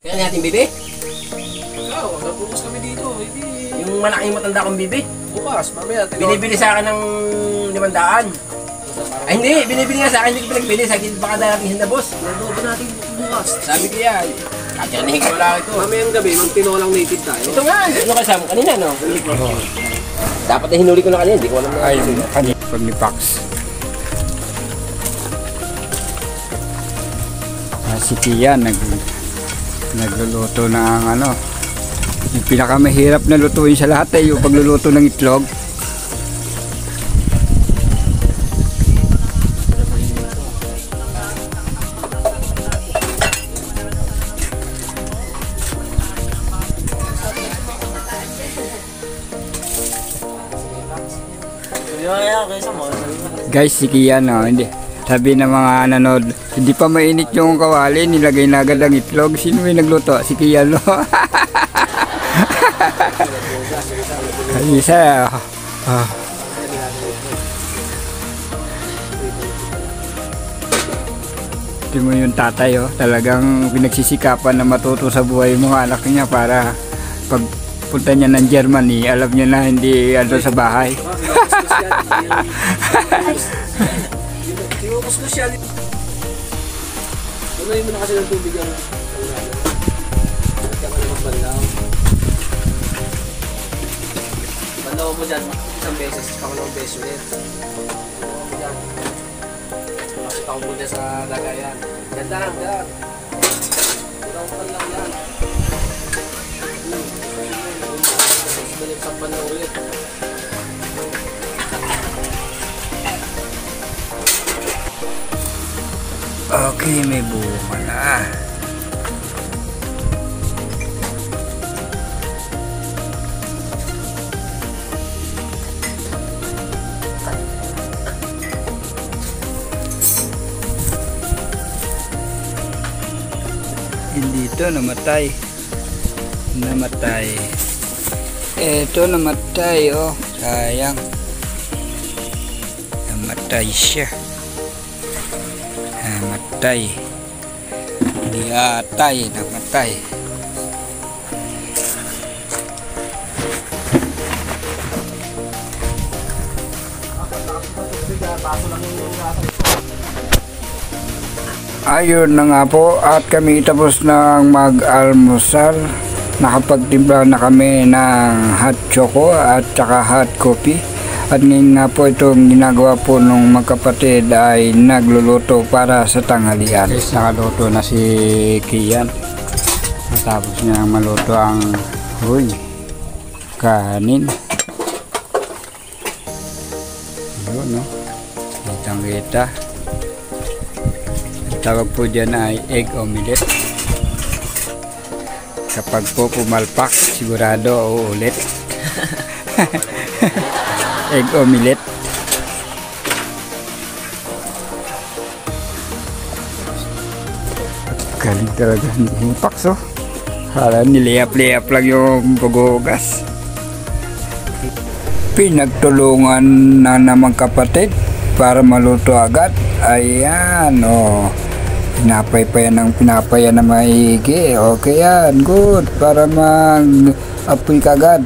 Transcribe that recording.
Kaya natin bibi? Ikaw, nagbukas kami dito. Hindi. Yung malaking matanda kong bibi? Bukas, mamaya. Binibili sa akin ng 500. Ay hindi, binibili nga sa akin, hindi ko pinagbili. Sa akin baka darating hindi na boss. Nagbukas natin bukas. Sabi ko yan. Kakiranihin ko lang ito. Mamayang gabi, magtinolang native tayo. Ito nga, ano kasama kanina no? Dapat na hinuli ko na kanina, hindi ko alam na. Ay, kanina. Pag ni Pax. Si Kian, nagluluto ng ano. Yung pinakamahirap na lutuin sa lahat ay yung pagluluto ng itlog. Guys, si Kian, no, hindi. Sabi ng mga nanood, hindi pa mainit yung kawali, nilagay na agad ang itlog. Sino may nagluto? Si Kian, no? Isa, Ito mo yung tatay, oh. Talagang pinagsisikapan na matuto sa buhay yung mga anak niya para pag punta niya ng Germany, alam niya na hindi ano sa bahay. Tingukus ko siya. Tuloy mo na kasi ng tubig yan. Nagka ka na magbandaw. Bandaw mo dyan isang beses, pangalawang beses ulit. Bandaw mo dyan. Kasi taong mo dyan sa lagayan. Ganda lang, dyan. Bandaw mo lang yan. Balik sa bandaw ulit. Okay, may bunga na. Hindi ito namatay. Ito namatay, oh. Sayang. Namatay siya. Namatay. Namatay. Ayun na nga po, at kami tapos ng mag-almusal. Nakapagtimpla na kami ng hot choco at saka hot coffee. At ngayon nga po itong ginagawa po ng magkapatid ay nagluluto para sa tanghalian. Guys, nakaluto na si Kian. Matapos niya maluto ang kanin. Yun, no? Kitang-kita. Ang tawag po dyan ay egg omelette. Kapag po pumalpak, sigurado uulit. Egg omelette. Galing talaga ng pakso. Hala, niliyap-liyap lang yung paghugas. Pinagtulungan na naman kapatid para maluto agad. Ayan, oh. Pinapay na maigi. Okay yan, good. Para mag-apoy kagad.